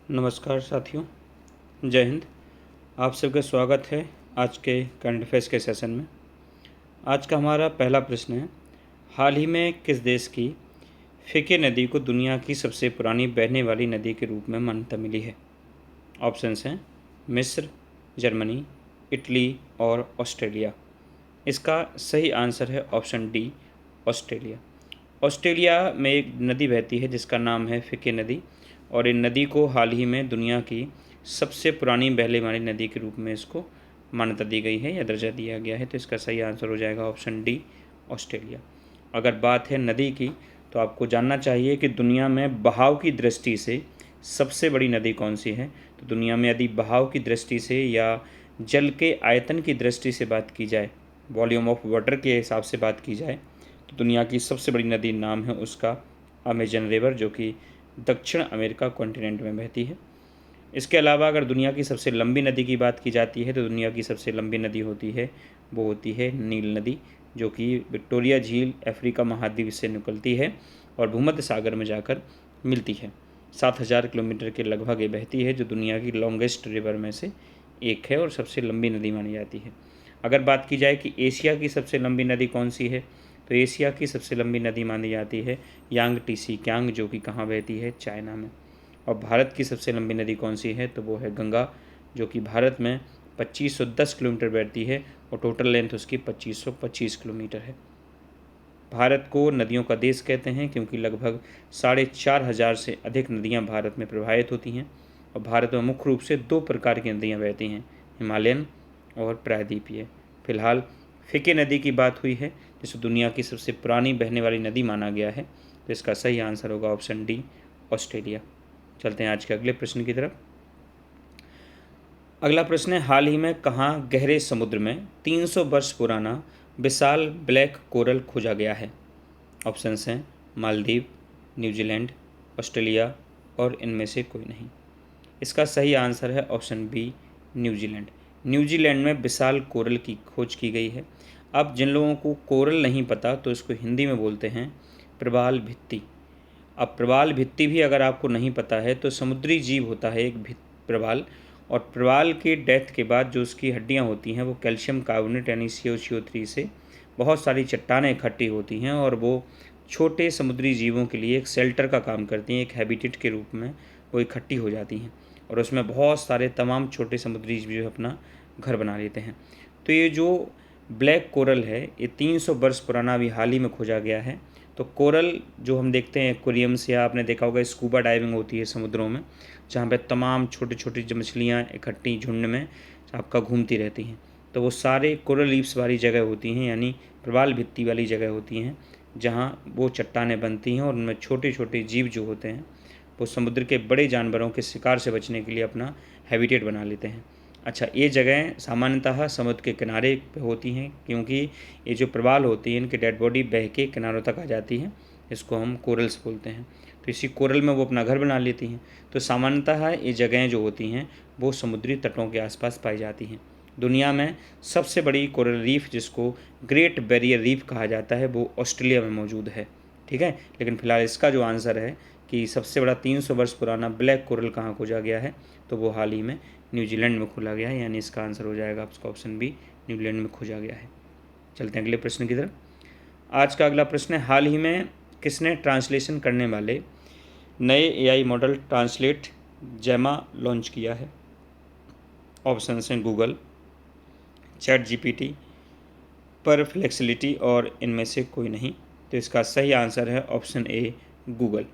नमस्कार साथियों, जय हिंद। आप सबका स्वागत है आज के करंट अफेयर्स के सेशन में। आज का हमारा पहला प्रश्न है, हाल ही में किस देश की फिके नदी को दुनिया की सबसे पुरानी बहने वाली नदी के रूप में मान्यता मिली है? ऑप्शंस हैं मिस्र, जर्मनी, इटली और ऑस्ट्रेलिया। इसका सही आंसर है ऑप्शन डी, ऑस्ट्रेलिया। ऑस्ट्रेलिया में एक नदी बहती है जिसका नाम है फिके नदी, और इन नदी को हाल ही में दुनिया की सबसे पुरानी बहने वाली नदी के रूप में इसको मान्यता दी गई है या दर्जा दिया गया है। तो इसका सही आंसर हो जाएगा ऑप्शन डी, ऑस्ट्रेलिया। अगर बात है नदी की, तो आपको जानना चाहिए कि दुनिया में बहाव की दृष्टि से सबसे बड़ी नदी कौन सी है। तो दुनिया में यदि बहाव की दृष्टि से या जल के आयतन की दृष्टि से बात की जाए, वॉल्यूम ऑफ वाटर के हिसाब से बात की जाए, तो दुनिया की सबसे बड़ी नदी नाम है उसका अमेजन रिवर, जो कि दक्षिण अमेरिका कॉन्टिनेंट में बहती है। इसके अलावा अगर दुनिया की सबसे लंबी नदी की बात की जाती है, तो दुनिया की सबसे लंबी नदी होती है वो होती है नील नदी, जो कि विक्टोरिया झील अफ्रीका महाद्वीप से निकलती है और भूमध्य सागर में जाकर मिलती है। 7,000 किलोमीटर के लगभग ये बहती है, जो दुनिया की लॉन्गेस्ट रिवर में से एक है और सबसे लंबी नदी मानी जाती है। अगर बात की जाए कि एशिया की सबसे लंबी नदी कौन सी है, तो एशिया की सबसे लंबी नदी मानी जाती है यांग टीसी क्यांग, जो कि कहाँ बहती है, चाइना में। और भारत की सबसे लंबी नदी कौन सी है, तो वो है गंगा, जो कि भारत में 2510 किलोमीटर बहती है और टोटल लेंथ उसकी 2525 किलोमीटर है। भारत को नदियों का देश कहते हैं क्योंकि लगभग 4,500 से अधिक नदियां भारत में प्रवाहित होती हैं। और भारत में मुख्य रूप से 2 प्रकार की नदियां बहती हैं, हिमालयन और प्रायद्वीपीय। फिलहाल फिके नदी की बात हुई है, जिसे दुनिया की सबसे पुरानी बहने वाली नदी माना गया है। तो इसका सही आंसर होगा ऑप्शन डी, ऑस्ट्रेलिया। चलते हैं आज के अगले प्रश्न की तरफ। अगला प्रश्न है, हाल ही में कहाँ गहरे समुद्र में 300 वर्ष पुराना विशाल ब्लैक कोरल खोजा गया है? ऑप्शंस हैं मालदीव, न्यूजीलैंड, ऑस्ट्रेलिया और इनमें से कोई नहीं। इसका सही आंसर है ऑप्शन बी, न्यूजीलैंड। न्यूजीलैंड में विशाल कोरल की खोज की गई है। अब जिन लोगों को कोरल नहीं पता, तो इसको हिंदी में बोलते हैं प्रवाल भित्ति। अब प्रवाल भित्ति भी अगर आपको नहीं पता है, तो समुद्री जीव होता है एक प्रवाल, और प्रवाल के डेथ के बाद जो उसकी हड्डियां होती हैं वो कैल्शियम कार्बोनेट यानी CO3 से बहुत सारी चट्टानें इकट्ठी होती हैं, और वो छोटे समुद्री जीवों के लिए एक शेल्टर का काम करती हैं, एक हैबिटेट के रूप में वो इकट्ठी हो जाती हैं, और उसमें बहुत सारे तमाम छोटे समुद्री जीव अपना घर बना लेते हैं। तो ये जो ब्लैक कोरल है, ये 300 वर्ष पुराना अभी हाल ही में खोजा गया है। तो कोरल जो हम देखते हैं एक्वेरियम्स, या आपने देखा होगा स्कूबा डाइविंग होती है समुद्रों में, जहाँ पे तमाम छोटी छोटी जो मछलियाँ इकट्ठी झुंड में आपका घूमती रहती हैं, तो वो सारे कोरल रीफ्स वाली जगह होती हैं, यानी प्रवाल भित्ति वाली जगह होती हैं, जहाँ वो चट्टानें बनती हैं और उनमें छोटे छोटे जीव जो होते हैं वो समुद्र के बड़े जानवरों के शिकार से बचने के लिए अपना हैबिटेट बना लेते हैं। अच्छा, ये जगह सामान्यतः समुद्र के किनारे पे होती हैं, क्योंकि ये जो प्रवाल होती है इनकी डेड बॉडी बह के किनारों तक आ जाती है, इसको हम कोरल्स बोलते हैं। तो इसी कोरल में वो अपना घर बना लेती हैं। तो सामान्यतः ये जगहें जो होती हैं वो समुद्री तटों के आसपास पाई जाती हैं। दुनिया में सबसे बड़ी कोरल रीफ, जिसको ग्रेट बैरियर रीफ कहा जाता है, वो ऑस्ट्रेलिया में मौजूद है। ठीक है, लेकिन फिलहाल इसका जो आंसर है कि सबसे बड़ा 300 वर्ष पुराना ब्लैक कोरल कहाँ खोजा गया है, तो वो हाल ही में न्यूजीलैंड में खोला गया है, यानी इसका आंसर हो जाएगा आपका ऑप्शन बी, न्यूजीलैंड में खोजा गया है। चलते हैं अगले प्रश्न की तरफ। आज का अगला प्रश्न है, हाल ही में किसने ट्रांसलेशन करने वाले नए AI मॉडल ट्रांसलेट जेमा लॉन्च किया है? ऑप्शन हैं गूगल, ChatGPT, परप्लेक्सिटी और इनमें से कोई नहीं। तो इसका सही आंसर है ऑप्शन ए, गूगल।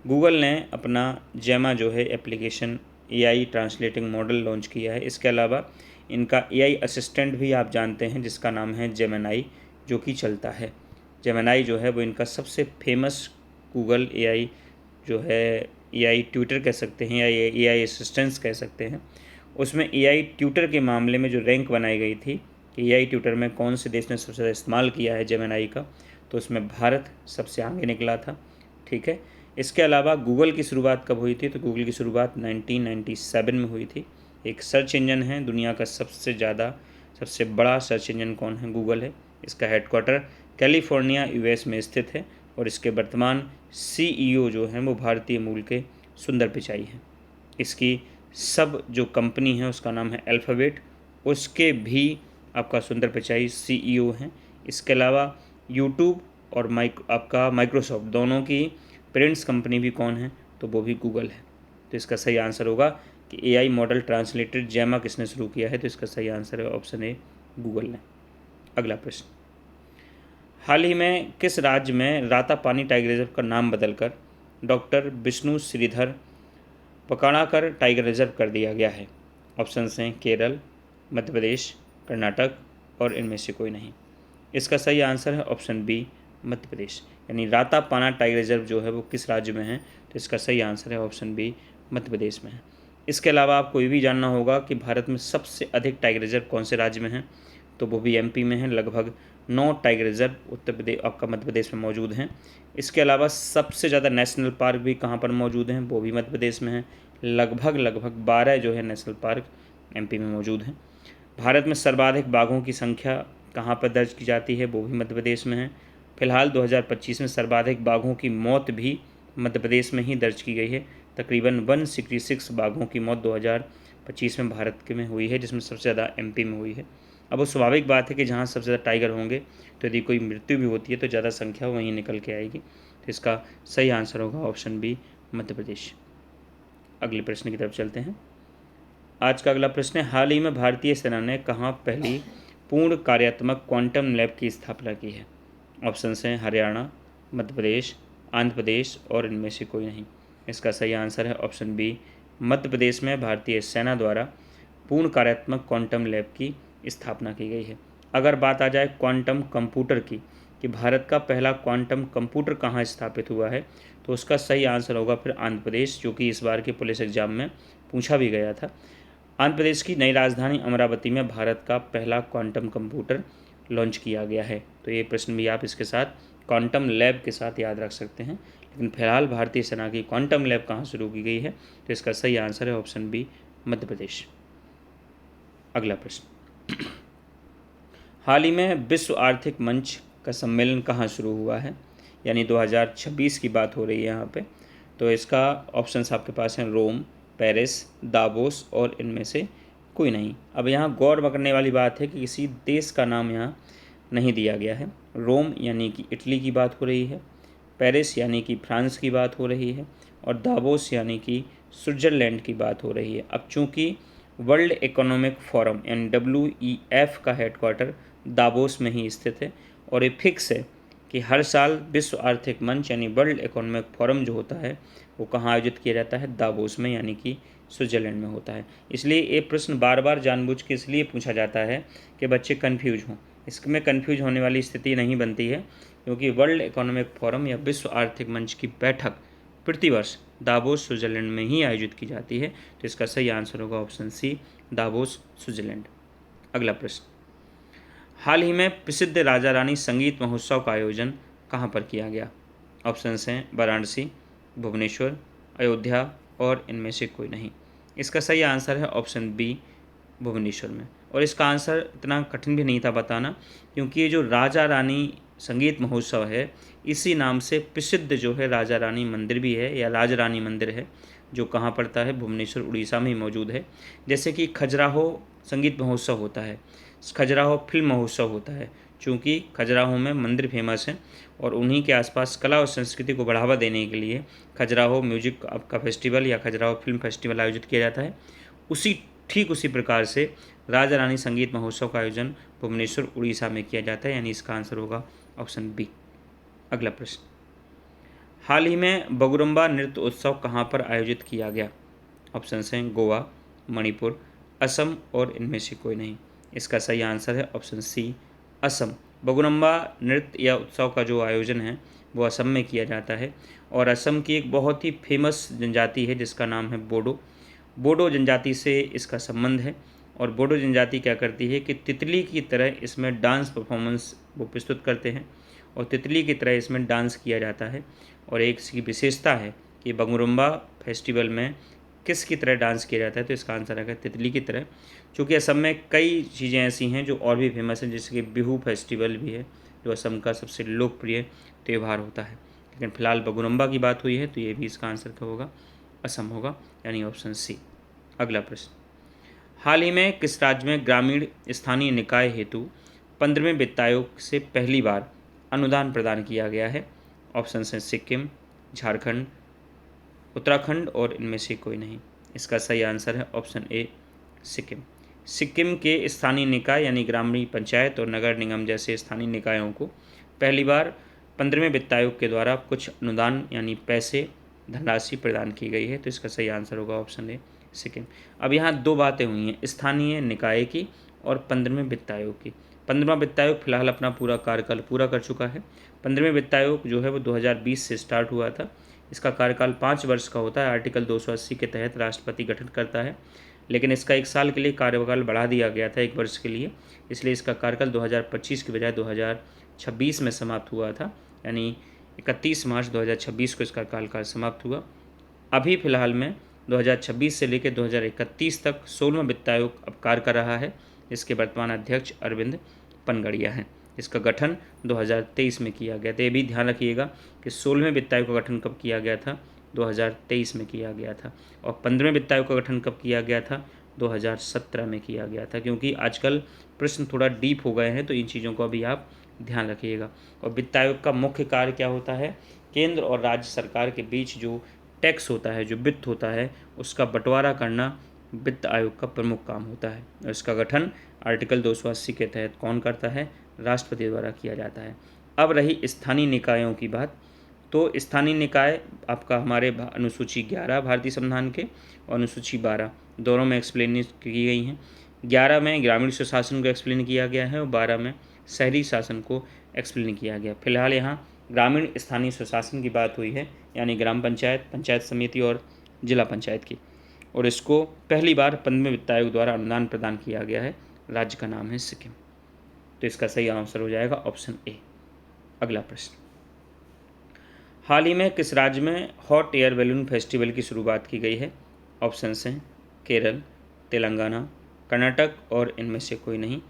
गूगल ने अपना जेमा जो है application AI translating model launch किया है। इसके अलावा इनका AI असिस्टेंट भी आप जानते हैं, जिसका नाम है जेमिनी, जो कि चलता है। जेमिनी जो है वो इनका सबसे फेमस गूगल AI जो है AI ट्यूटर कह सकते हैं या AI असिस्टेंट्स कह सकते हैं। उसमें AI ट्यूटर के मामले में जो रैंक बनाई गई थी कि AI ट्यूटर में कौन से देश ने सबसे ज़्यादा इस्तेमाल किया है जेमिनी का, तो उसमें भारत सबसे आगे निकला था। ठीक है, इसके अलावा गूगल की शुरुआत कब हुई थी, तो गूगल की शुरुआत 1997 में हुई थी। एक सर्च इंजन है, दुनिया का सबसे बड़ा सर्च इंजन कौन है, गूगल है। इसका हेडक्वार्टर कैलिफोर्निया US में स्थित है, और इसके वर्तमान CEO जो हैं वो भारतीय मूल के सुंदर पिचाई हैं। इसकी सब जो कंपनी है उसका नाम है अल्फ़ाबेट, उसके भी आपका सुंदर पिचाई CEO हैं। इसके अलावा यूट्यूब और आपका माइक्रोसॉफ्ट दोनों की पेरेंट्स कंपनी भी कौन है, तो वो भी गूगल है। तो इसका सही आंसर होगा कि AI मॉडल ट्रांसलेटर जैमा किसने शुरू किया है, तो इसका सही आंसर है ऑप्शन ए, गूगल ने। अगला प्रश्न, हाल ही में किस राज्य में रातापानी टाइगर रिजर्व का नाम बदलकर doctor Vishnu Shridhar Pakadakar tiger reserve कर दिया गया है? ऑप्शन हैं केरल, मध्य प्रदेश, कर्नाटक और इनमें से कोई नहीं। इसका सही आंसर है ऑप्शन बी, मध्य प्रदेश। यानी रातापाना टाइगर रिजर्व जो है वो किस राज्य में है, तो इसका सही आंसर है ऑप्शन बी, मध्य प्रदेश में है। इसके अलावा आपको ये भी जानना होगा कि भारत में सबसे अधिक टाइगर रिजर्व कौन से राज्य में है, तो वो भी MP में है। लगभग 9 टाइगर रिजर्व उत्तर प्रदेश आपका मध्य प्रदेश में मौजूद हैं। इसके अलावा सबसे ज़्यादा नेशनल पार्क भी कहाँ पर मौजूद हैं, वो भी मध्य प्रदेश में है। लगभग 12 जो है नेशनल पार्क MP में मौजूद हैं। भारत में सर्वाधिक बाघों की संख्या कहाँ पर दर्ज की जाती है, वो भी मध्य प्रदेश में है। फिलहाल 2025 में सर्वाधिक बाघों की मौत भी मध्य प्रदेश में ही दर्ज की गई है। तकरीबन 166 बाघों की मौत 2025 में भारत के में हुई है, जिसमें सबसे ज़्यादा MP में हुई है। अब वो स्वाभाविक बात है कि जहाँ सबसे ज़्यादा टाइगर होंगे तो यदि कोई मृत्यु भी होती है तो ज़्यादा संख्या वहीं निकल के आएगी। तो इसका सही आंसर होगा ऑप्शन बी, मध्य प्रदेश। अगले प्रश्न की तरफ चलते हैं। आज का अगला प्रश्न है, हाल ही में भारतीय सेना ने कहाँ पहली पूर्ण कार्यात्मक क्वांटम लैब की स्थापना की है? ऑप्शन हैं हरियाणा, मध्य प्रदेश, आंध्र प्रदेश और इनमें से कोई नहीं। इसका सही आंसर है ऑप्शन बी, मध्य प्रदेश में भारतीय सेना द्वारा पूर्ण कार्यात्मक क्वांटम लैब की स्थापना की गई है। अगर बात आ जाए क्वांटम कंप्यूटर की कि भारत का पहला क्वांटम कंप्यूटर कहाँ स्थापित हुआ है, तो उसका सही आंसर होगा फिर आंध्र प्रदेश, जो कि इस बार के पुलिस एग्जाम में पूछा भी गया था। आंध्र प्रदेश की नई राजधानी अमरावती में भारत का पहला क्वांटम कंप्यूटर लॉन्च किया गया है। तो ये प्रश्न भी आप इसके साथ क्वांटम लैब के साथ याद रख सकते हैं। लेकिन फिलहाल भारतीय सेना की क्वांटम लैब कहाँ शुरू की गई है, तो इसका सही आंसर है ऑप्शन बी, मध्य प्रदेश। अगला प्रश्न, हाल ही में विश्व आर्थिक मंच का सम्मेलन कहाँ शुरू हुआ है? यानी 2026 की बात हो रही है यहाँ पे। तो इसका ऑप्शंस आपके पास हैं रोम, पेरिस, दावोस और इनमें से कोई नहीं। अब यहाँ गौर करने वाली बात है कि किसी देश का नाम यहाँ नहीं दिया गया है। रोम यानी कि इटली की बात हो रही है, पेरिस यानी कि फ्रांस की बात हो रही है और दावोस यानी कि स्विट्ज़रलैंड की बात हो रही है। अब चूँकि वर्ल्ड इकोनॉमिक फोरम यानी WEF का हेडक्वार्टर दावोस में ही स्थित है और ये फिक्स है कि हर साल विश्व आर्थिक मंच यानी वर्ल्ड इकोनॉमिक फोरम जो होता है वो कहाँ आयोजित किया जाता है, दावोस में, यानी कि स्विट्ज़रलैंड में होता है। इसलिए ये प्रश्न बार बार जानबूझ के इसलिए पूछा जाता है कि बच्चे कन्फ्यूज हों। इसमें कन्फ्यूज होने वाली स्थिति नहीं बनती है, क्योंकि वर्ल्ड इकोनॉमिक फोरम या विश्व आर्थिक मंच की बैठक प्रतिवर्ष दावोस स्विट्ज़रलैंड में ही आयोजित की जाती है। तो इसका सही आंसर होगा ऑप्शन सी, दावोस स्विट्ज़रलैंड। अगला प्रश्न, हाल ही में प्रसिद्ध राजा रानी संगीत महोत्सव का आयोजन कहाँ पर किया गया? ऑप्शन हैं वाराणसी, भुवनेश्वर, अयोध्या और इनमें से कोई नहीं। इसका सही आंसर है ऑप्शन बी, भुवनेश्वर में। और इसका आंसर इतना कठिन भी नहीं था बताना, क्योंकि ये जो राजा रानी संगीत महोत्सव है इसी नाम से प्रसिद्ध जो है राजा रानी मंदिर भी है या राज रानी मंदिर है, जो कहाँ पड़ता है, भुवनेश्वर उड़ीसा में ही मौजूद है। जैसे कि खजुराहो संगीत महोत्सव होता है, खजुराहो फिल्म महोत्सव होता है। चूँकि खजुराहो में मंदिर फेमस है और उन्हीं के आसपास कला और संस्कृति को बढ़ावा देने के लिए खजुराहो म्यूजिक का फेस्टिवल या खजुराहो फिल्म फेस्टिवल आयोजित किया जाता है। ठीक उसी प्रकार से राजा रानी संगीत महोत्सव का आयोजन भुवनेश्वर उड़ीसा में किया जाता है, यानी इसका आंसर होगा ऑप्शन बी। अगला प्रश्न, हाल ही में बगुरुम्बा नृत्य उत्सव कहाँ पर आयोजित किया गया? ऑप्शन हैं गोवा, मणिपुर, असम और इनमें से कोई नहीं। इसका सही आंसर है ऑप्शन सी, असम। बगुरुम्बा नृत्य या उत्सव का जो आयोजन है वो असम में किया जाता है और असम की एक बहुत ही फेमस जनजाति है जिसका नाम है बोडो। बोडो जनजाति से इसका संबंध है और बोडो जनजाति क्या करती है कि तितली की तरह इसमें डांस परफॉर्मेंस वो प्रस्तुत करते हैं और तितली की तरह इसमें डांस किया जाता है। और एक इसकी विशेषता है कि बगुरुम्बा फेस्टिवल में किस की तरह डांस किया जाता है, तो इसका आंसर है तितली की तरह। चूँकि असम में कई चीज़ें ऐसी हैं जो और भी फेमस हैं, जैसे कि बिहू फेस्टिवल भी है जो असम का सबसे लोकप्रिय त्यौहार होता है। लेकिन फिलहाल बगुरुम्बा की बात हुई है तो ये भी इसका आंसर क्या होगा, असम होगा, यानी ऑप्शन सी। अगला प्रश्न, हाल ही में किस राज्य में ग्रामीण स्थानीय निकाय हेतु 15वें वित्त आयोग से पहली बार अनुदान प्रदान किया गया है? ऑप्शन हैं सिक्किम, झारखंड, उत्तराखंड और इनमें से कोई नहीं। इसका सही आंसर है ऑप्शन ए, सिक्किम। सिक्किम के स्थानीय निकाय यानी ग्रामीण पंचायत और नगर निगम जैसे स्थानीय निकायों को पहली बार 15वें वित्त आयोग के द्वारा कुछ अनुदान यानी पैसे, धनराशि प्रदान की गई है। तो इसका सही आंसर होगा ऑप्शन ए, सिक्किम। अब यहाँ दो बातें हुई हैं, स्थानीय निकाय की और 15वें वित्त आयोग की। 15वां वित्त आयोग फिलहाल अपना पूरा कार्यकाल पूरा कर चुका है। 15वें वित्त आयोग जो है वो 2020 से स्टार्ट हुआ था। इसका कार्यकाल 5 वर्ष का होता है। आर्टिकल 280 के तहत राष्ट्रपति गठन करता है, लेकिन इसका 1 साल के लिए कार्यकाल बढ़ा दिया गया था 1 वर्ष के लिए। इसलिए इसका कार्यकाल 2025 के बजाय 2026 में समाप्त हुआ था, यानी 31 मार्च 2026 को इसका कार्यकाल समाप्त हुआ। अभी फ़िलहाल में 2026 से लेकर 2031 तक 16वां वित्त आयोग अब कार्य कर रहा है। इसके वर्तमान अध्यक्ष अरविंद पनगड़िया हैं। इसका गठन 2023 में किया गया था। ये भी ध्यान रखिएगा कि 16वें वित्त आयोग का गठन कब किया गया था? 2023 में किया गया था। और 15वें वित्त आयोग का गठन कब किया गया था? 2017 में किया गया था। क्योंकि आजकल प्रश्न थोड़ा डीप हो गए हैं, तो इन चीज़ों को अभी आप ध्यान रखिएगा। और वित्त आयोग का मुख्य कार्य क्या होता है? केंद्र और राज्य सरकार के बीच जो टैक्स होता है, जो वित्त होता है, उसका बंटवारा करना वित्त आयोग का प्रमुख काम होता है। और इसका गठन आर्टिकल 280 के तहत कौन करता है? राष्ट्रपति द्वारा किया जाता है। अब रही स्थानीय निकायों की बात, तो स्थानीय निकाय आपका हमारे अनुसूची 11 भारतीय संविधान के और अनुसूची 12 दोनों में एक्सप्लेन की गई हैं। 11 में ग्रामीण स्वशासन को एक्सप्लेन किया गया है और 12 में शहरी शासन को एक्सप्लेन किया गया। फिलहाल यहाँ ग्रामीण स्थानीय स्वशासन की बात हुई है, यानी ग्राम पंचायत, पंचायत समिति और जिला पंचायत की, और इसको पहली बार 15वें वित्त आयोग द्वारा अनुदान प्रदान किया गया है। राज्य का नाम है सिक्किम। तो इसका सही आंसर हो जाएगा ऑप्शन ए। अगला प्रश्न, हाल ही में किस राज्य में हॉट एयर बैलून फेस्टिवल की शुरुआत की गई है? ऑप्शंस हैं केरल, तेलंगाना, कर्नाटक और इनमें से कोई नहीं।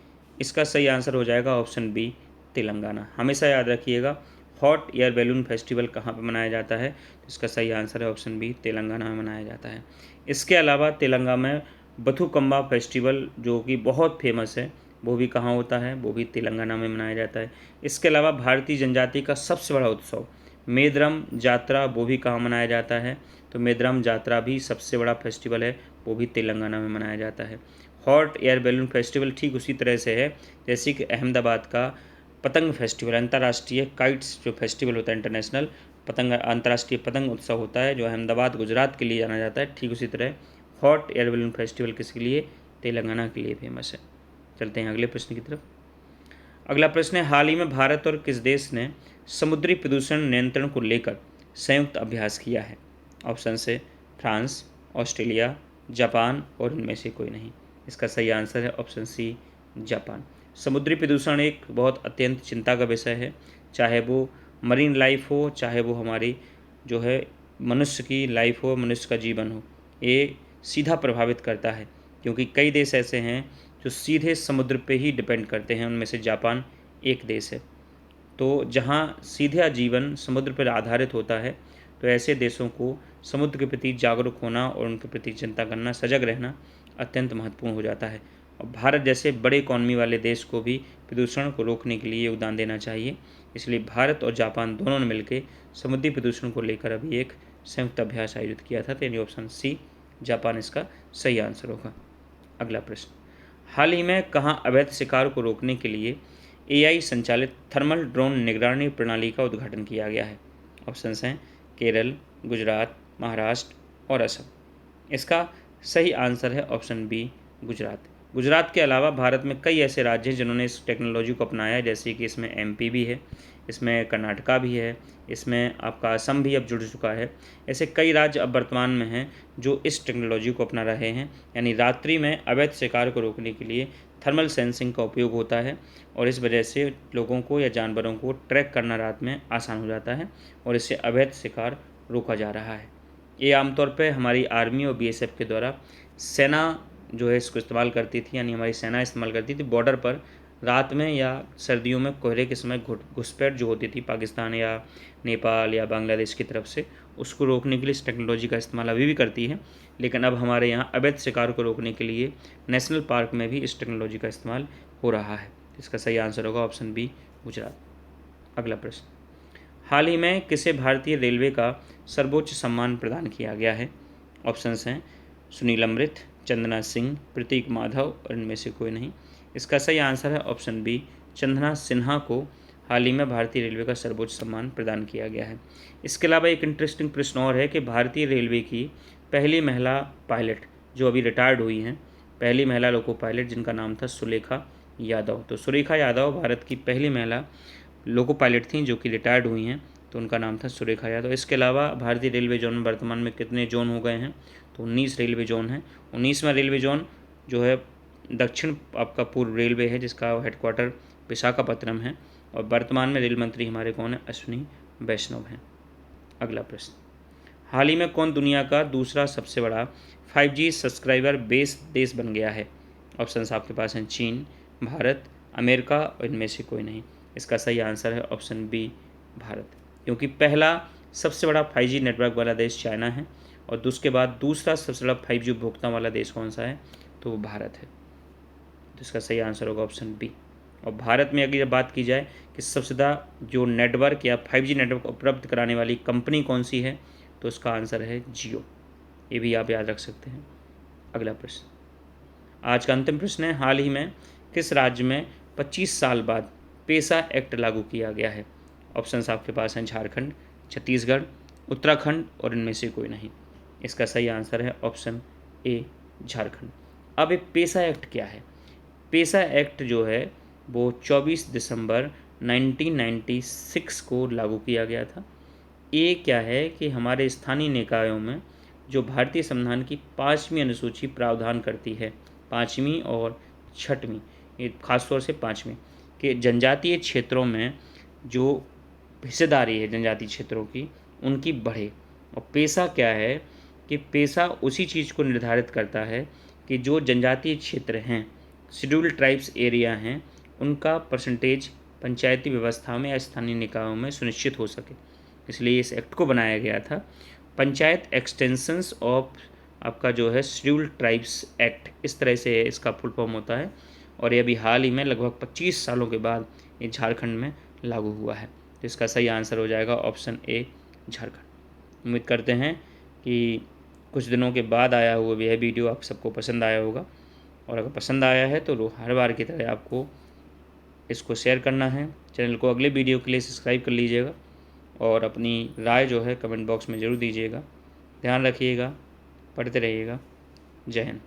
इसका सही आंसर हो जाएगा ऑप्शन बी, तेलंगाना। हमेशा याद रखिएगा हॉट एयर बैलून फेस्टिवल कहाँ पर मनाया जाता है, तो इसका सही आंसर है ऑप्शन बी, तेलंगाना में मनाया जाता है। इसके अलावा तेलंगाना में बथुकम्बा फेस्टिवल जो कि बहुत फेमस है, वो भी कहाँ होता है? वो भी तेलंगाना में मनाया जाता है। इसके अलावा भारतीय जनजाति का सबसे बड़ा उत्सव मेदरम जात्रा, वो भी कहाँ मनाया जाता है? तो मेदरम जात्रा भी सबसे बड़ा फेस्टिवल है, वो भी तेलंगाना में मनाया जाता है। हॉट एयर बैलून फेस्टिवल ठीक उसी तरह से है जैसे कि अहमदाबाद का पतंग फेस्टिवल, अंतर्राष्ट्रीय काइट्स जो फेस्टिवल होता है, इंटरनेशनल पतंग, अंतर्राष्ट्रीय पतंग उत्सव होता है जो अहमदाबाद गुजरात के लिए जाना जाता है। ठीक उसी तरह हॉट एयर बैलून फेस्टिवल किसके लिए? तेलंगाना के लिए फेमस है। चलते हैं अगले प्रश्न की तरफ। अगला प्रश्न है, हाल ही में भारत और किस देश ने समुद्री प्रदूषण नियंत्रण को लेकर संयुक्त अभ्यास किया है? ऑप्शन से फ्रांस, ऑस्ट्रेलिया, जापान और इनमें से कोई नहीं। इसका सही आंसर है ऑप्शन सी, जापान। समुद्री प्रदूषण एक बहुत अत्यंत चिंता का विषय है, चाहे वो मरीन लाइफ हो, चाहे वो हमारी जो है मनुष्य की लाइफ हो, मनुष्य का जीवन हो, ये सीधा प्रभावित करता है। क्योंकि कई देश ऐसे हैं जो सीधे समुद्र पे ही डिपेंड करते हैं, उनमें से जापान एक देश है। तो जहाँ सीधा जीवन समुद्र पर आधारित होता है, तो ऐसे देशों को समुद्र के प्रति जागरूक होना और उनके प्रति चिंता करना, सजग रहना अत्यंत महत्वपूर्ण हो जाता है। और भारत जैसे बड़े इकॉनमी वाले देश को भी प्रदूषण को रोकने के लिए योगदान देना चाहिए। इसलिए भारत और जापान दोनों ने मिलकर समुद्री प्रदूषण को लेकर अभी एक संयुक्त अभ्यास आयोजित किया था। तो यानी ऑप्शन सी, जापान इसका सही आंसर होगा। अगला प्रश्न, हाल ही में कहाँ अवैध शिकार को रोकने के लिए एआई संचालित थर्मल ड्रोन निगरानी प्रणाली का उद्घाटन किया गया है? ऑप्शंस हैं केरल, गुजरात, महाराष्ट्र और असम। इसका सही आंसर है ऑप्शन बी, गुजरात। गुजरात के अलावा भारत में कई ऐसे राज्य हैं जिन्होंने इस टेक्नोलॉजी को अपनाया है, जैसे कि इसमें एमपी भी है, इसमें कर्नाटका भी है, इसमें आपका असम भी अब जुड़ चुका है। ऐसे कई राज्य अब वर्तमान में हैं जो इस टेक्नोलॉजी को अपना रहे हैं। यानी रात्रि में अवैध शिकार को रोकने के लिए थर्मल सेंसिंग का उपयोग होता है और इस वजह से लोगों को या जानवरों को ट्रैक करना रात में आसान हो जाता है और इससे अवैध शिकार रोका जा रहा है। ये आमतौर पे हमारी आर्मी और बीएसएफ के द्वारा सेना जो है इसको इस्तेमाल करती थी, यानी हमारी सेना इस्तेमाल करती थी बॉर्डर पर रात में या सर्दियों में कोहरे के समय घुसपैठ जो होती थी पाकिस्तान या नेपाल या बांग्लादेश की तरफ से, उसको रोकने के लिए इस टेक्नोलॉजी का इस्तेमाल अभी भी करती है। लेकिन अब हमारे यहाँ अवैध शिकार को रोकने के लिए नेशनल पार्क में भी इस टेक्नोलॉजी का इस्तेमाल हो रहा है। इसका सही आंसर होगा ऑप्शन बी, गुजरात। अगला प्रश्न, हाल ही में किसे भारतीय रेलवे का सर्वोच्च सम्मान प्रदान किया गया है? ऑप्शंस हैं सुनील अमृत, चंदना सिंह, प्रतीक माधव और इनमें से कोई नहीं। इसका सही आंसर है ऑप्शन बी, चंदना सिन्हा को हाल ही में भारतीय रेलवे का सर्वोच्च सम्मान प्रदान किया गया है। इसके अलावा एक इंटरेस्टिंग प्रश्न और है कि भारतीय रेलवे की पहली महिला पायलट जो अभी रिटायर्ड हुई हैं, पहली महिला लोको पायलट जिनका नाम था सुलेखा यादव। तो सुरेखा यादव भारत की पहली महिला लोको पायलट थी जो कि रिटायर्ड हुई हैं, तो उनका नाम था सुरेखा यादव। इसके अलावा भारतीय रेलवे जोन में वर्तमान में कितने जोन हो गए हैं? तो 19 रेलवे जोन हैं। 19वां रेलवे जोन जो है दक्षिण आपका पूर्व रेलवे है, जिसका हेडक्वार्टर विशाखापत्तनम है। और वर्तमान में रेल मंत्री हमारे कौन है? अश्विनी वैष्णव हैं। अगला प्रश्न, हाल ही में कौन दुनिया का दूसरा सबसे बड़ा 5G सब्सक्राइबर बेस देश बन गया है? ऑप्शंस आपके पास हैं चीन, भारत, अमेरिका और इनमें से कोई नहीं। इसका सही आंसर है ऑप्शन बी, भारत, क्योंकि पहला सबसे बड़ा 5G नेटवर्क वाला देश चाइना है और उसके बाद दूसरा सबसे बड़ा 5G उपभोक्ता वाला देश कौन सा है? तो वो भारत है। तो इसका सही आंसर होगा ऑप्शन बी। और भारत में अगर बात की जाए कि सबसे ज़्यादा जो नेटवर्क या 5G नेटवर्क उपलब्ध कराने वाली कंपनी कौन सी है, तो इसका आंसर है जियो। ये भी आप याद रख सकते हैं। अगला प्रश्न, आज का अंतिम प्रश्न है, हाल ही में किस राज्य में 25 साल बाद पेसा एक्ट लागू किया गया है? ऑप्शंस आपके पास हैं झारखंड, छत्तीसगढ़, उत्तराखंड और इनमें से कोई नहीं। इसका सही आंसर है ऑप्शन ए, झारखंड। अब ये पेसा एक्ट क्या है? पेसा एक्ट जो है वो 24 दिसंबर 1996 को लागू किया गया था। ये क्या है कि हमारे स्थानीय निकायों में जो भारतीय संविधान की 5वीं अनुसूची प्रावधान करती है, 5वीं और 6वीं, ये खासतौर से 5वीं, के जनजातीय क्षेत्रों में जो हिस्सेदारी है जनजातीय क्षेत्रों की, उनकी बढ़े। और पेशा क्या है कि पेशा उसी चीज़ को निर्धारित करता है कि जो जनजातीय क्षेत्र हैं, शेड्यूल्ड ट्राइब्स एरिया हैं, उनका परसेंटेज पंचायती व्यवस्था में या स्थानीय निकायों में सुनिश्चित हो सके। इसलिए इस एक्ट को बनाया गया था। पंचायत एक्सटेंशंस ऑफ आपका जो है शेड्यूल्ड ट्राइब्स एक्ट, इस तरह से इसका फुल फॉर्म होता है। और ये अभी हाल ही में लगभग 25 सालों के बाद ये झारखंड में लागू हुआ है। तो इसका सही आंसर हो जाएगा ऑप्शन ए, झारखंड। उम्मीद करते हैं कि कुछ दिनों के बाद आया हुआ यह वीडियो आप सबको पसंद आया होगा। और अगर पसंद आया है तो हर बार की तरह आपको इसको शेयर करना है। चैनल को अगले वीडियो के लिए सब्सक्राइब कर लीजिएगा और अपनी राय जो है कमेंट बॉक्स में ज़रूर दीजिएगा। ध्यान रखिएगा, पढ़ते रहिएगा। जय हिंद।